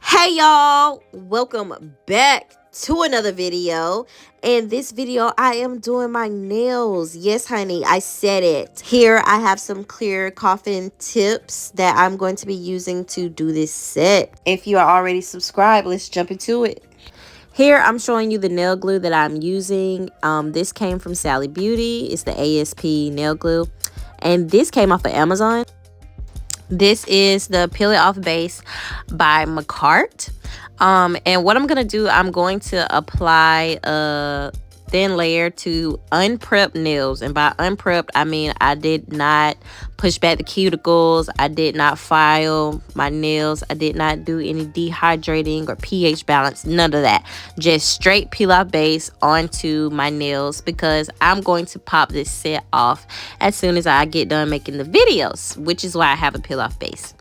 Hey y'all, welcome back to another video. In this video I am doing my nails. Yes honey, I said it. Here I have some clear coffin tips that I'm going to be using to do this set. If you are already subscribed, let's jump into it. Here I'm showing you the nail glue that I'm using. This came from Sally Beauty. It's the ASP nail glue, and this came off of Amazon. This is the Peel It Off Base by McCart. And what I'm going to do, I'm going to apply a thin layer to unprepped nails. And by unprepped, I mean I did not push back the cuticles. I did not file my nails. I did not do any dehydrating or pH balance. None of that. Just straight peel off base onto my nails because I'm going to pop this set off as soon as I get done making the videos, which is why I have a peel off base.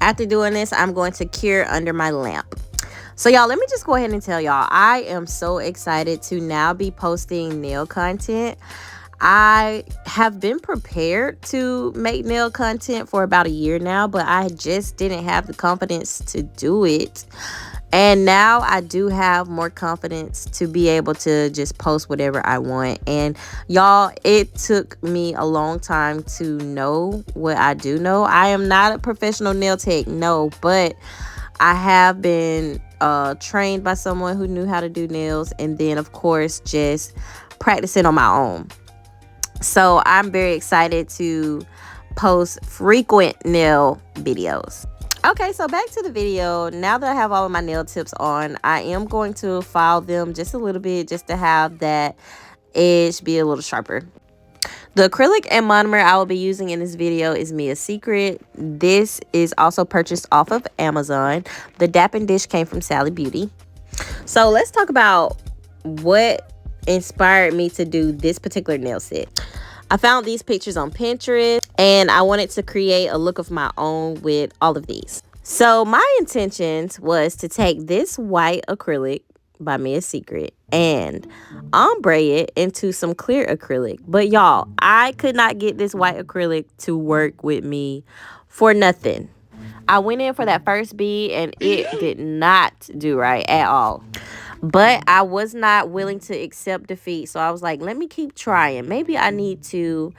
After doing this, I'm going to cure under my lamp. So y'all, let me just go ahead and tell y'all, I am so excited to now be posting nail content. I have been prepared to make nail content for about a year now, but I just didn't have the confidence to do it. And now I do have more confidence to be able to just post whatever I want. And y'all, it took me a long time to know what I do know. I am not a professional nail tech, no, but I have been trained by someone who knew how to do nails, and then of course just practicing on my own. So I'm very excited to post frequent nail videos. Okay, so back to the video. Now that I have all of my nail tips on, I am going to file them just a little bit just to have that edge be a little sharper. The acrylic and monomer I will be using in this video is Mia's Secret. This is also purchased off of Amazon. The Dapping Dish came from Sally Beauty. So let's talk about what inspired me to do this particular nail set. I found these pictures on Pinterest and I wanted to create a look of my own with all of these. So my intentions was to take this white acrylic by Mia's Secret and ombre it into some clear acrylic. But y'all, I could not get this white acrylic to work with me for nothing. I went in for that first bead and it did not do right at all. But I was not willing to accept defeat, so I was like, let me keep trying. Maybe I need to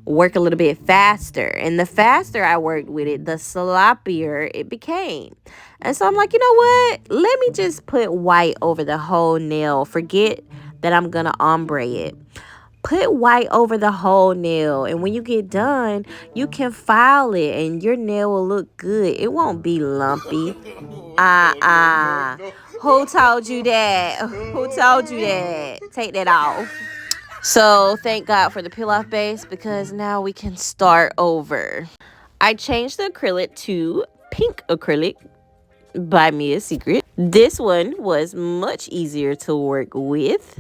work a little bit faster. And the faster I worked with it, the sloppier it became. And so I'm like, you know what? Let me just put white over the whole nail. Forget that I'm going to ombre it. Put white over the whole nail. And when you get done, you can file it and your nail will look good. It won't be lumpy. Who told you that? Who told you that? Take that off. So thank God for the peel off base because now we can start over. I changed the acrylic to pink acrylic by Mia's Secret. This one was much easier to work with.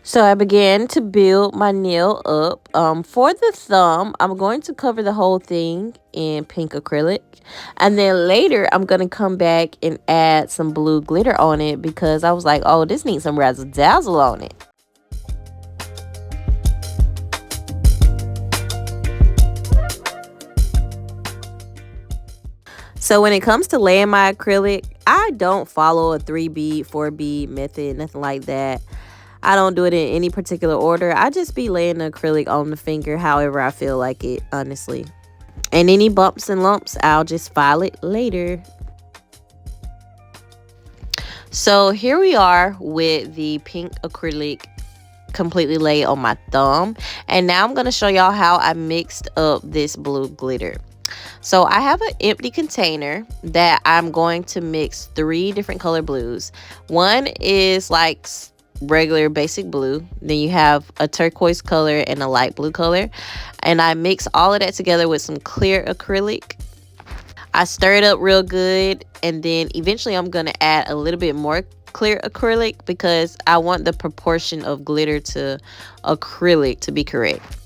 So I began to build my nail up. For the thumb, I'm going to cover the whole thing in pink acrylic. And then later, I'm going to come back and add some blue glitter on it because I was like, oh, this needs some razzle dazzle on it. So when it comes to laying my acrylic, I don't follow a 3-bead, 4-bead method, nothing like that. I don't do it in any particular order. I just be laying the acrylic on the finger however I feel like it, honestly. And any bumps and lumps, I'll just file it later. So here we are with the pink acrylic completely laid on my thumb. And now I'm going to show y'all how I mixed up this blue glitter. So I have an empty container that I'm going to mix 3 different color blues. One is like regular basic blue. Then you have a turquoise color and a light blue color. And I mix all of that together with some clear acrylic. I stir it up real good. And then eventually I'm going to add a little bit more clear acrylic because I want the proportion of glitter to acrylic to be correct.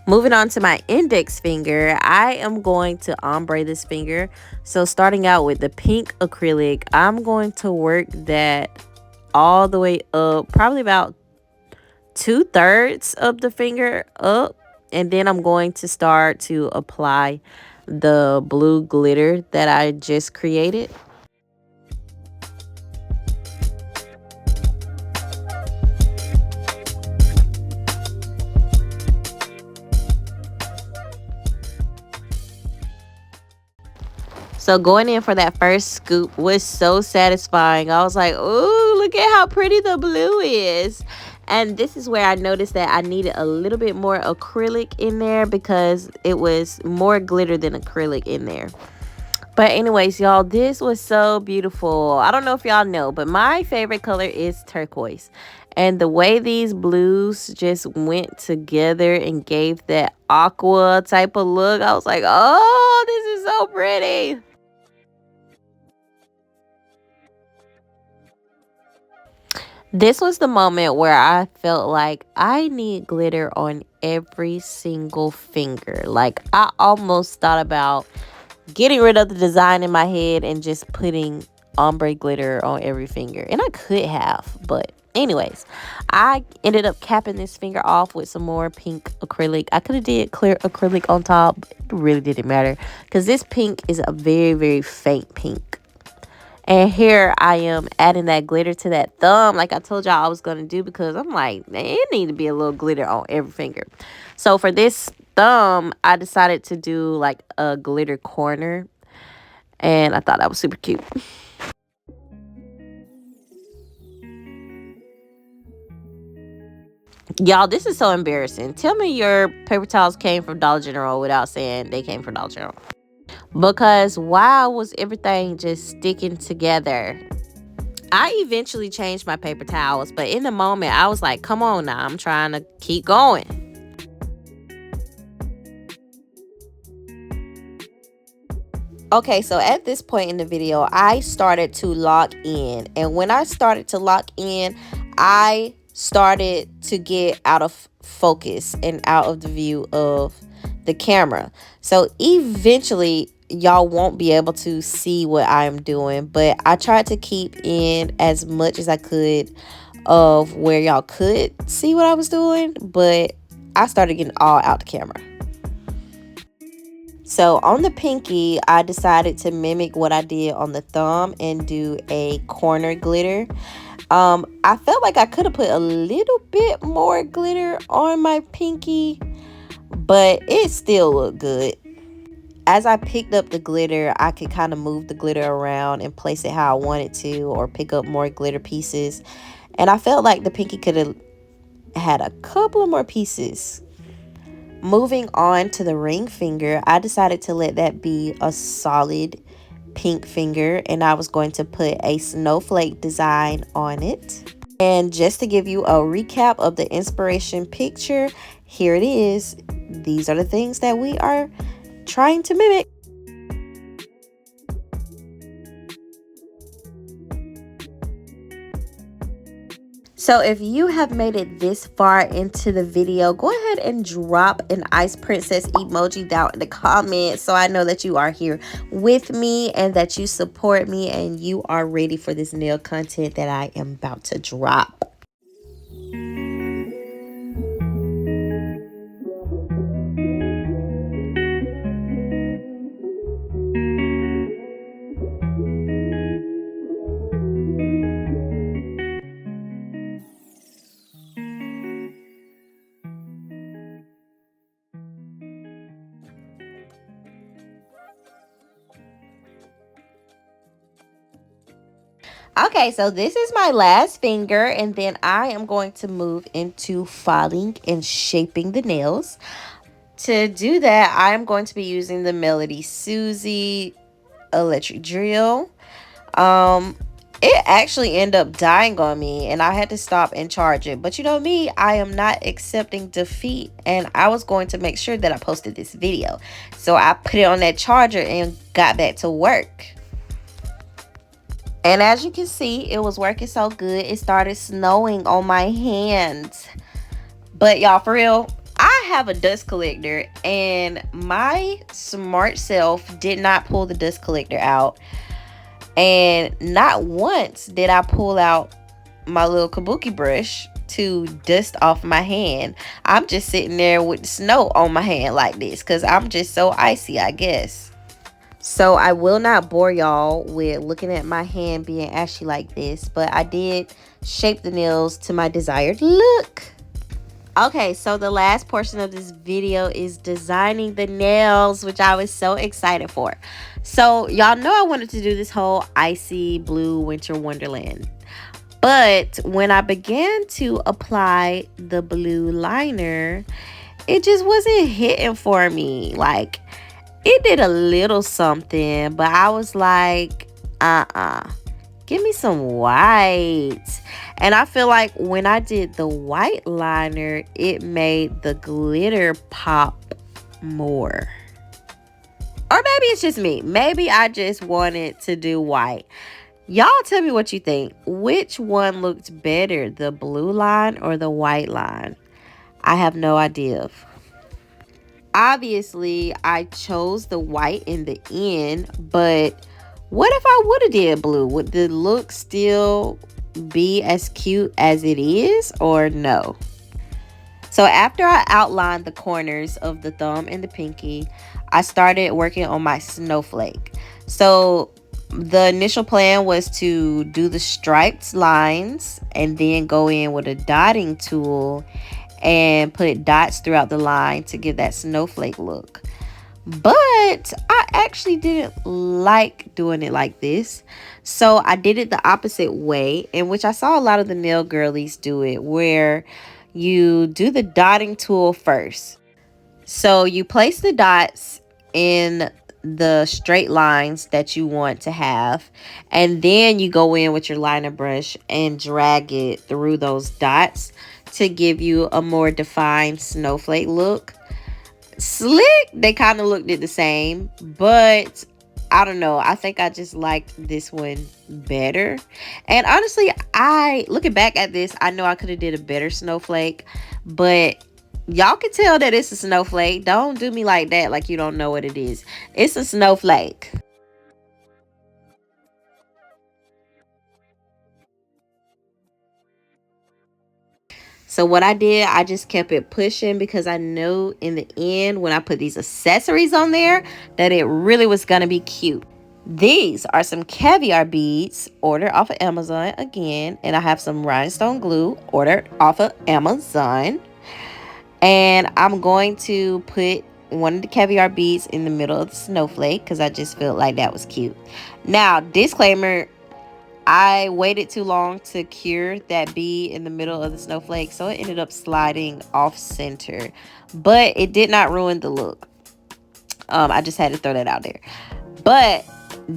Moving on to my index finger, I am going to ombre this finger. So starting out with the pink acrylic, I'm going to work that all the way up, probably about 2/3 of the finger up. And then I'm going to start to apply the blue glitter that I just created. So going in for that first scoop was so satisfying. I was like, "Ooh, look at how pretty the blue is." And this is where I noticed that I needed a little bit more acrylic in there because it was more glitter than acrylic in there. But anyways, y'all, this was so beautiful. I don't know if y'all know, but my favorite color is turquoise. And the way these blues just went together and gave that aqua type of look, I was like, "Oh, this is so pretty." This was the moment where I felt like I need glitter on every single finger. Like, I almost thought about getting rid of the design in my head and just putting ombre glitter on every finger. And I could have, but anyways, I ended up capping this finger off with some more pink acrylic. I could have did clear acrylic on top, but it really didn't matter because this pink is a very, very faint pink. And here I am adding that glitter to that thumb like I told y'all I was going to do, because I'm like, man, it need to be a little glitter on every finger. So for this thumb, I decided to do like a glitter corner. And I thought that was super cute. Y'all, this is so embarrassing. Tell me your paper towels came from Dollar General without saying they came from Dollar General. Because why was everything just sticking together? I eventually changed my paper towels, but in the moment, I was like, come on now, I'm trying to keep going. Okay, so at this point in the video, I started to lock in. And when I started to lock in, I started to get out of focus and out of the view of the camera. So eventually, y'all won't be able to see what I'm doing, but I tried to keep in as much as I could of where y'all could see what I was doing, but I started getting all out the camera. So on the pinky, I decided to mimic what I did on the thumb and do a corner glitter. I felt like I could have put a little bit more glitter on my pinky, but it still looked good. As I picked up the glitter, I could kind of move the glitter around and place it how I wanted to, or pick up more glitter pieces. And I felt like the pinky could have had a couple of more pieces. Moving on to the ring finger, I decided to let that be a solid pink finger, and I was going to put a snowflake design on it. And just to give you a recap of the inspiration picture, here it is. These are the things that we are trying to mimic. So if you have made it this far into the video, go ahead and drop an Ice Princess emoji down in the comments so I know that you are here with me and that you support me and you are ready for this nail content that I am about to drop. Okay, so this is my last finger, and then I am going to move into filing and shaping the nails. To do that, I am going to be using the Melody Susie electric drill. It actually ended up dying on me, and I had to stop and charge it. But you know me, I am not accepting defeat, and I was going to make sure that I posted this video. So I put it on that charger and got back to work. And as you can see, it was working so good, it started snowing on my hands. But y'all, for real, I have a dust collector, and my smart self did not pull the dust collector out. And not once did I pull out my little kabuki brush to dust off my hand. I'm just sitting there with snow on my hand like this because I'm just so icy, I guess. So I will not bore y'all with looking at my hand being ashy like this, but I did shape the nails to my desired look. Okay, so the last portion of this video is designing the nails, which I was so excited for. So y'all know I wanted to do this whole icy blue winter wonderland. But when I began to apply the blue liner, it just wasn't hitting for me. Like, it did a little something, but I was like, give me some white. And I feel like when I did the white liner, it made the glitter pop more. Or maybe it's just me. Maybe I just wanted to do white. Y'all tell me what you think. Which one looked better, the blue line or the white line? I have no idea. Obviously, I chose the white in the end, but what if I would have did blue? Would the look still be as cute as it is, or no? So after I outlined the corners of the thumb and the pinky, I started working on my snowflake. So the initial plan was to do the striped lines and then go in with a dotting tool and put dots throughout the line to give that snowflake look. But I actually didn't like doing it like this. So I did it the opposite way, in which I saw a lot of the nail girlies do it, where you do the dotting tool first. So you place the dots in the straight lines that you want to have, and then you go in with your liner brush and drag it through those dots to give you a more defined snowflake look. Slick, they kind of looked the same, but I don't know, I think I just liked this one better. And honestly, I looking back at this, I know I could have did a better snowflake, but y'all can tell that it's a snowflake. Don't do me like that, like you don't know what it is. It's a snowflake. So what I did, I just kept it pushing because I knew in the end when I put these accessories on there that it really was going to be cute. These are some caviar beads ordered off of Amazon again. And I have some rhinestone glue ordered off of Amazon. And I'm going to put one of the caviar beads in the middle of the snowflake because I just felt like that was cute. Now, disclaimer, I waited too long to cure that bead in the middle of the snowflake, so it ended up sliding off center, but it did not ruin the look. I just had to throw that out there. But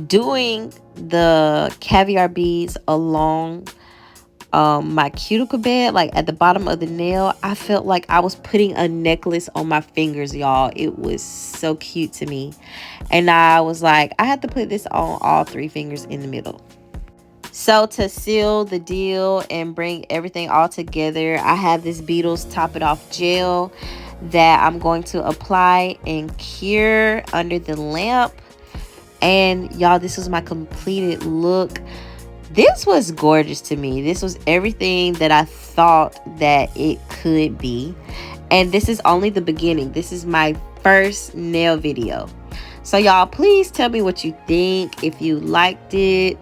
doing the caviar beads along my cuticle bed, like at the bottom of the nail, I felt like I was putting a necklace on my fingers, y'all. It was so cute to me, and I was like, I had to put this on all 3 fingers in the middle. So to seal the deal and bring everything all together, I have this Beetles Top It Off gel that I'm going to apply and cure under the lamp. And y'all, this was my completed look. This was gorgeous to me. This was everything that I thought that it could be. And this is only the beginning. This is my first nail video. So y'all, please tell me what you think. If you liked it,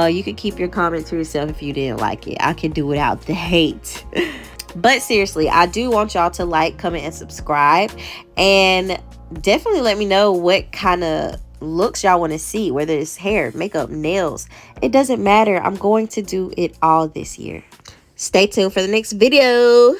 you can keep your comment to yourself if you didn't like it. I can do without the hate. But seriously, I do want y'all to like, comment, and subscribe. And definitely let me know what kind of looks y'all want to see, whether it's hair, makeup, nails. It doesn't matter. I'm going to do it all this year. Stay tuned for the next video.